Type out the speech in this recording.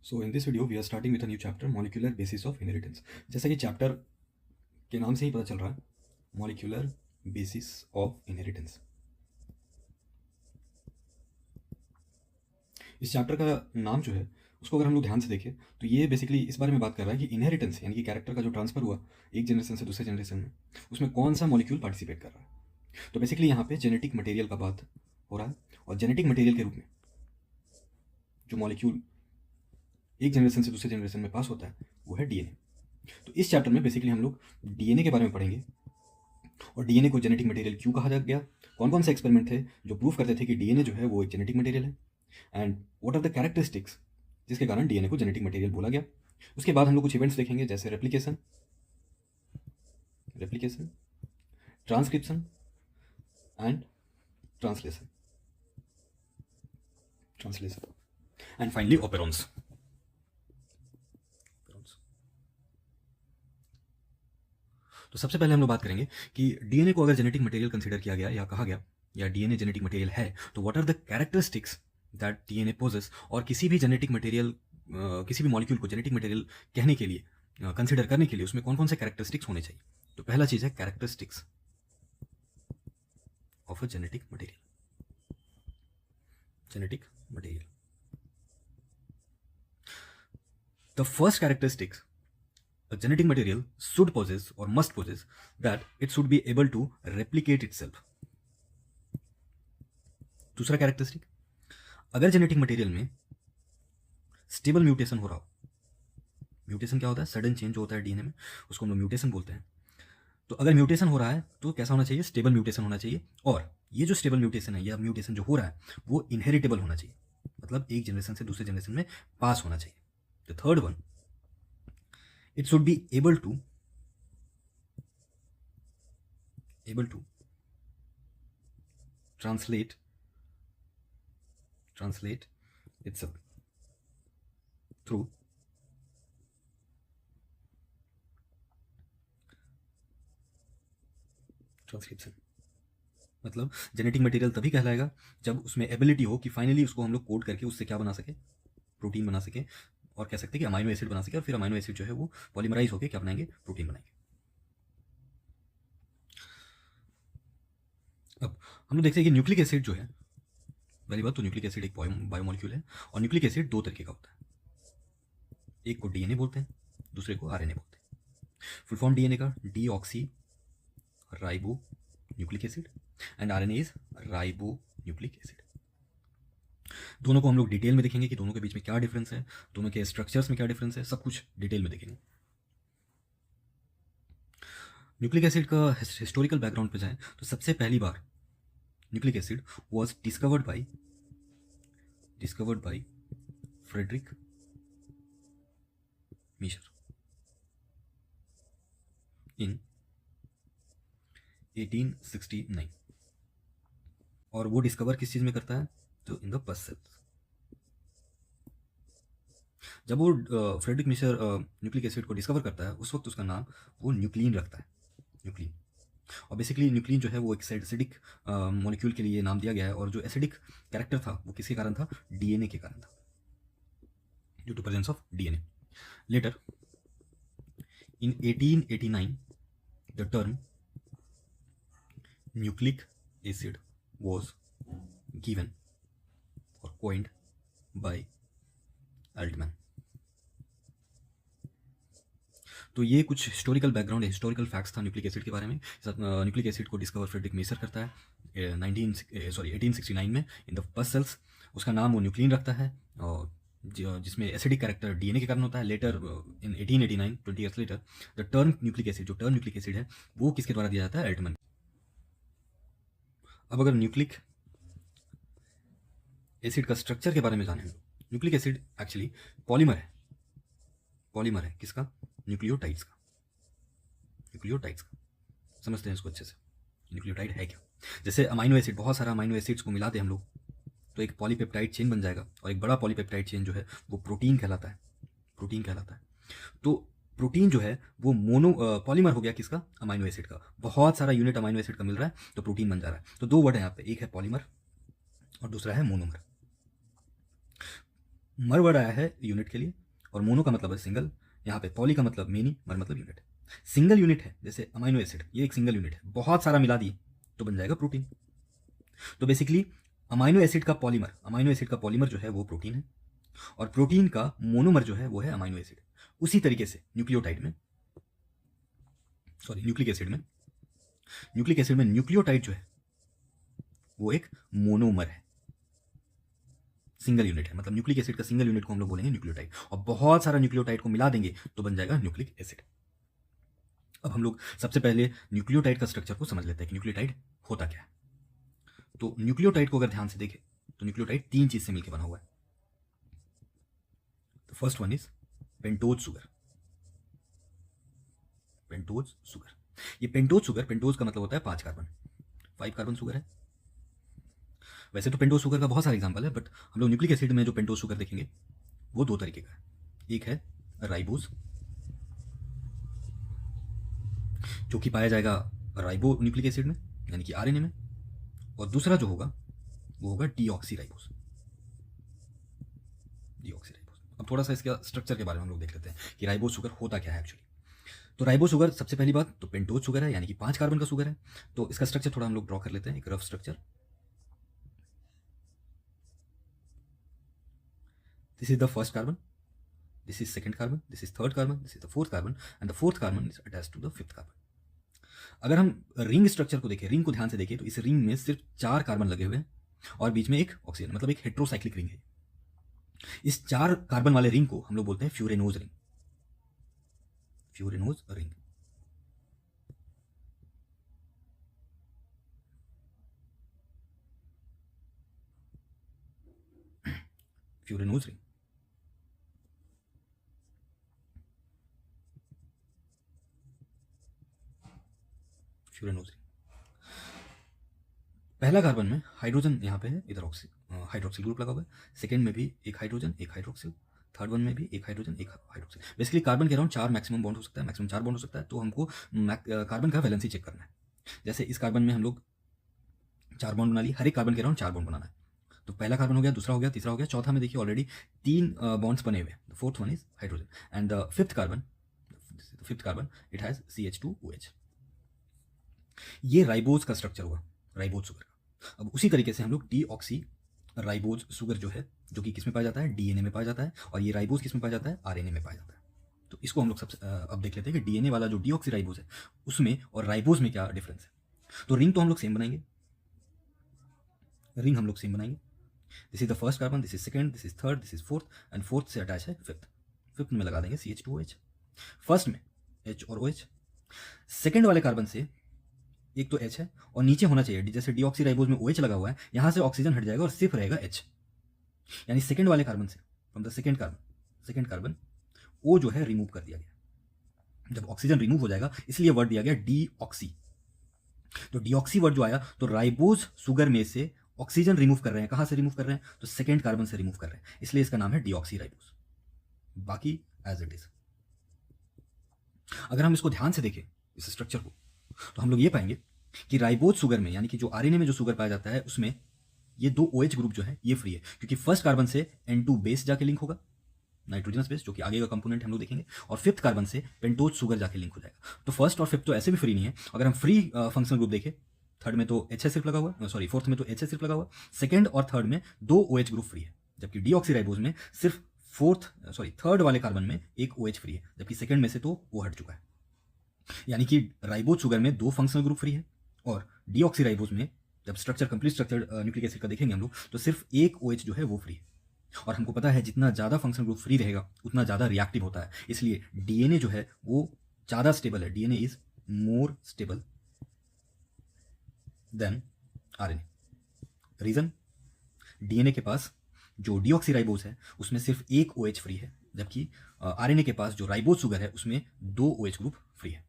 So in this video we are starting with a new chapter, molecular basis of inheritance. जैसा कि chapter के नाम से ही पता चल रहा है, मॉलिक्यूलर बेसिस ऑफ इनहेरिटेंस। इस चैप्टर का नाम जो है उसको अगर हम लोग ध्यान से देखें तो ये बेसिकली इस बारे में बात कर रहा है कि इनहेरिटेंस यानी कि कैरेक्टर का जो ट्रांसफर हुआ एक जनरेशन से दूसरे जनरेशन में, उसमें कौन सा मॉलिक्यूल पार्टिसिपेट कर रहा है। तो बेसिकली यहाँ पे जेनेटिक मटेरियल का बात हो रहा है, और जेनेटिक मटेरियल के रूप में जो मॉलिक्यूल एक जनरेशन से दूसरे जनरेशन में पास होता है वो है डीएनए। तो इस चैप्टर में बेसिकली हम लोग डीएनए के बारे में पढ़ेंगे, और डीएनए को जेनेटिक मटेरियल क्यों कहा जा गया, कौन कौन से एक्सपेरिमेंट थे जो प्रूव करते थे कि डीएनए जो है वो एक जेनेटिक मटेरियल है, and what are the characteristics जिसके कारण डीएनए को जेनेटिक मटेरियल बोला गया। उसके बाद हम लोग कुछ इवेंट्स देखेंगे जैसे replication replication transcription and translation translation and finally operons. तो सबसे पहले हम लोग बात करेंगे कि डीएनए को अगर जेनेटिक मटेरियल कंसीडर किया गया या कहा गया या डीएनए जेनेटिक मटेरियल है तो what are the characteristics that DNA possess, और किसी भी जेनेटिक मटेरियल किसी भी मॉलिक्यूल को जेनेटिक मटेरियल कहने के लिए कंसीडर करने के लिए उसमें कौन कौन से कैरेक्टरिस्टिक्स होने चाहिए। तो पहला चीज है characteristics of a genetic material. The first characteristics a genetic material should possess or must possess that it should be able to replicate itself. दूसरा कैरेक्टरिस्टिक, अगर जेनेटिक मटेरियल में स्टेबल म्यूटेशन हो रहा हो, म्यूटेशन क्या होता है, सडन चेंज जो होता है डीएनए में, उसको हम लोग म्यूटेशन बोलते हैं। तो अगर म्यूटेशन हो रहा है तो कैसा होना चाहिए, स्टेबल म्यूटेशन होना चाहिए, और ये जो स्टेबल म्यूटेशन है या म्यूटेशन जो हो रहा है वो इनहेरिटेबल होना चाहिए, मतलब एक जनरेशन से दूसरे जनरेशन में पास होना चाहिए। The third one, it should be able to translate itself through transcription. मतलब जेनेटिक मटेरियल तभी कहलाएगा जब उसमें एबिलिटी हो कि फाइनली उसको हम लोग कोड करके उससे क्या बना सके, प्रोटीन बना सके, और कह सकते हैं कि अमाइनो एसिड बना सके, और फिर अमाइनो एसिड जो है वो पॉलीमराइज होकर क्या बनाएंगे, प्रोटीन बनाएंगे। अब हम लोग देखते हैं कि न्यूक्लिक एसिड जो है, पहली बात तो न्यूक्लिक एसिड एक बायोमोलिक्यूल है, और न्यूक्लिक एसिड दो तरीके का होता है, एक को डीएनए बोलते हैं, दूसरे को आरएनए बोलते हैं। फुल फॉर्म डीएनए का deoxy ribo nucleic acid and RNA is ribo nucleic acid. दोनों को हम लोग डिटेल में देखेंगे कि दोनों के बीच में क्या डिफरेंस है, दोनों के स्ट्रक्चर्स में क्या डिफरेंस है, सब कुछ डिटेल में देखेंगे। न्यूक्लिक एसिड का हिस्टोरिकल बैकग्राउंड पे जाएं तो सबसे पहली बार nucleic acid was discovered by Friedrich Miescher in 1869, और वो डिस्कवर किस चीज में करता है, तो इन द पस सेल्स। जब वो फ्रेडरिक मिशर न्यूक्लिक एसिड को डिस्कवर करता है उस वक्त उसका नाम वो न्यूक्लिन रखता है, न्यूक्लिन। और बेसिकली न्यूक्लिन जो है वो एक एसिडिक मॉलिक्यूल के लिए नाम दिया गया है, और जो एसिडिक कैरेक्टर था वो किसके कारण था, डीएनए के कारण था, due to presence of DNA. Later in 1889 the term nucleic acid was given or coined by Altman। तो ये कुछ हिस्टोरिकल बैकग्राउंड है, हिस्टोरिकल फैक्ट्स था न्यूक्लिक एसिड के बारे में। न्यूक्लिक एसिड को डिस्कवर फ्रेडरिक मेसर करता है 1869 में इन द पस सेल्स। उसका नाम वो न्यूक्लिन रखता है, और जिसमें एसिडिक कैरेक्टर डीएनए के कारण होता है। Later in 1889 20 years later the term nucleic acid, जो टर्म न्यूक्लिक एसिड है वो किसके द्वारा दिया जाता है, एल्टमैन। अब अगर न्यूक्लिक एसिड का स्ट्रक्चर के बारे में जाने, न्यूक्लिक एसिड एक्चुअली पॉलीमर है किसका, न्यूक्लियोटाइड्स का। समझते हैं इसको अच्छे से, न्यूक्लियोटाइड है क्या। जैसे अमाइनो एसिड, बहुत सारा अमाइनो एसिड्स को मिलाते हैं हम लोग तो एक पॉलीपेप्टाइड चेन बन जाएगा, और एक बड़ा पॉलीपेप्टाइड चेन जो है वो प्रोटीन कहलाता है। तो प्रोटीन जो है वो पॉलीमर हो गया किसका, अमाइनो एसिड का। बहुत सारा यूनिट अमाइनो एसिड का मिल रहा है तो प्रोटीन बन जा रहा है। तो दो वर्ड है यहाँ पे, एक है पॉलीमर और दूसरा है मोनोमर। मर वर्ड आया है यूनिट के लिए, और मोनो का मतलब है सिंगल, यहाँ पे पॉली का मतलब मेनी, मर मतलब यूनिट। सिंगल यूनिट है जैसे अमाइनो एसिड, ये एक सिंगल यूनिट है, बहुत सारा मिला दिए तो बन जाएगा प्रोटीन। तो बेसिकली अमाइनो एसिड का पॉलीमर जो है वो प्रोटीन है, और प्रोटीन का मोनोमर जो है वो है अमाइनो एसिड। उसी तरीके से न्यूक्लिक एसिड में न्यूक्लियोटाइड जो है वो एक मोनोमर है, सिंगल यूनिट है, मतलब न्यूक्लिक एसिड का सिंगल यूनिट को हम लोग बोलेंगे न्यूक्लियोटाइड, और बहुत सारा न्यूक्लियोटाइड को मिला देंगे तो बन जाएगा न्यूक्लिक एसिड। अब हम लोग सबसे पहले न्यूक्लियोटाइड का स्ट्रक्चर को समझ लेते हैं कि न्यूक्लियोटाइड होता क्या है। तो न्यूक्लियोटाइड को अगर ध्यान से देखें तो न्यूक्लियोटाइड 3 चीज से मिलकर बना हुआ है। The first one is pentose sugar. ये पेंटोज का मतलब होता है 5 कार्बन, 5 कार्बन शुगर है। वैसे तो पेंटोज शुगर का बहुत सारे एग्जांपल है, बट हम लोग न्यूक्लिक एसिड में जो पेंटोज शुगर देखेंगे वो 2 तरीके का है। एक है राइबोज, जो कि पाया जाएगा राइबो न्यूक्लिक एसिड में यानी कि आरएनए में, और दूसरा जो होगा वो होगा डीऑक्सी राइबोज। अब थोड़ा सा इसका स्ट्रक्चर के बारे में हम लोग देख लेते हैं कि राइबोज शुगर होता क्या है एक्चुअली। तो राइबोज शुगर, सबसे पहली बात तो पेंटोज शुगर है यानी कि 5 कार्बन का शुगर है। तो इसका स्ट्रक्चर थोड़ा हम लोग ड्रॉ कर लेते हैं, एक rough structure. This is the first carbon, this is second carbon, this is third carbon, this is the fourth carbon, and the fourth carbon is attached to the fifth carbon. अगर हम ring structure को देखें, ring को ध्यान से देखें, तो इस रिंग में सिर्फ 4 कार्बन लगे हुए हैं और बीच में एक ऑक्सीजन, मतलब एक हेट्रोसाइक्लिक रिंग है। इस 4 कार्बन वाले रिंग को हम लोग बोलते हैं furanose ring. Furanose ring furanose ring furanose ring. पहला कार्बन में हाइड्रोजन यहाँ पे है, इधर हाइड्रोक्सिल ग्रुप लगा हुआ है। सेकेंड में भी एक हाइड्रोजन एक हाइड्रोक्सिल, थर्ड वन में भी एक हाइड्रोजन एक हाइड्रोक्सिल। बेसिकली कार्बन के अराउंड 4 मैक्सिमम बॉन्ड हो सकता है, मैक्सिमम 4 बॉन्ड हो सकता है। तो हमको कार्बन का वैलेंसी चेक करना है। जैसे इस कार्बन में हम लोग 4 बॉन्ड बना लिए, हर एक कार्बन के अराउंड 4 बॉन्ड बनाना है। तो पहला कार्बन हो गया, दूसरा हो गया, तीसरा हो गया, चौथा में देखिए ऑलरेडी 3 बॉन्ड्स बने हुए हैं। The fourth one is hydrogen and the fifth carbon it has CH2OH। ये राइबोज का स्ट्रक्चर हुआ, राइबोज शुगर का। अब उसी तरीके से हम लोग डीऑक्सी राइबोज शुगर जो है, जो कि किस में पाया जाता है, डीएनए में पाया जाता है, और ये राइबोज किस में पाया जाता है, आरएनए में पाया जाता है। तो इसको हम लोग सबसे अब देख लेते हैं कि डीएनए वाला जो डीऑक्सी राइबोज है उसमें और राइबोज में क्या डिफरेंस है। तो रिंग तो हम लोग सेम बनाएंगे, this is the first carbon, this is second, this is third, this is fourth, and fourth से अटैच है फिफ्थ में लगा देंगे CH2OH। फर्स्ट में H और OH, सेकंड वाले कार्बन से एक तो H है और नीचे होना चाहिए, जैसे डीऑक्सी राइबोज में OH लगा हुआ है, यहां से ऑक्सीजन हट जाएगा और सिर्फ रहेगा H। यानी सेकंड वाले कार्बन से, from the second carbon O जो है रिमूव कर दिया गया। जब ऑक्सीजन रिमूव हो जाएगा इसलिए वर्ड दिया गया डीऑक्सी। तो डीऑक्सी वर्ड जो आया तो राइबोज शुगर में से ऑक्सीजन रिमूव कर रहे हैं। कहां से रिमूव कर रहे हैं, तो सेकंड कार्बन से रिमूव कर रहे हैं, इसलिए इसका नाम है डीऑक्सी राइबोज। बाकी एज इट इज। अगर हम इसको ध्यान से देखें इस स्ट्रक्चर को, तो हम लोग ये पाएंगे कि राइबोज शुगर में यानी कि जो आरएनए में जो शुगर पाया जाता है उसमें ये 2 OH ग्रुप जो है ये फ्री है, क्योंकि फर्स्ट कार्बन से N2 बेस जाके लिंक होगा, नाइट्रोजनस बेस, जो कि आगे का कंपोनेंट हम लोग देखेंगे, और फिफ्थ कार्बन से पेंटोज शुगर जाके लिंक हो जाएगा। तो फर्स्ट और फिफ्थ तो ऐसे भी फ्री नहीं है। अगर हम फ्री फंक्शनल ग्रुप देखें, थर्ड में तो H सिर्फ लगा हुआ, सॉरी फोर्थ में तो H सिर्फ लगा हुआ, सेकंड और थर्ड में 2 OH ग्रुप फ्री है, जबकि डीऑक्सीराइबोज में सिर्फ थर्ड वाले कार्बन में एक OH फ्री है, जबकि सेकंड में से तो वो हट चुका है। यानी कि राइबोज शुगर में 2 फंक्शनल ग्रुप फ्री है, और डीऑक्सीराइबोज में जब कंप्लीट स्ट्रक्चर न्यूक्लिक एसिड का देखेंगे हम लोग तो सिर्फ एक OH जो है वो फ्री है। और हमको पता है जितना ज़्यादा फंक्शनल ग्रुप फ्री रहेगा उतना ज़्यादा रिएक्टिव होता है, इसलिए डीएनए जो है वो ज़्यादा स्टेबल है। DNA is more stable than RNA. Reason, DNA के पास जो डीऑक्सीराइबोज है उसमें सिर्फ एक OH फ्री है, जबकि आरएनए के पास जो राइबोज शुगर है उसमें 2 OH ग्रुप फ्री है।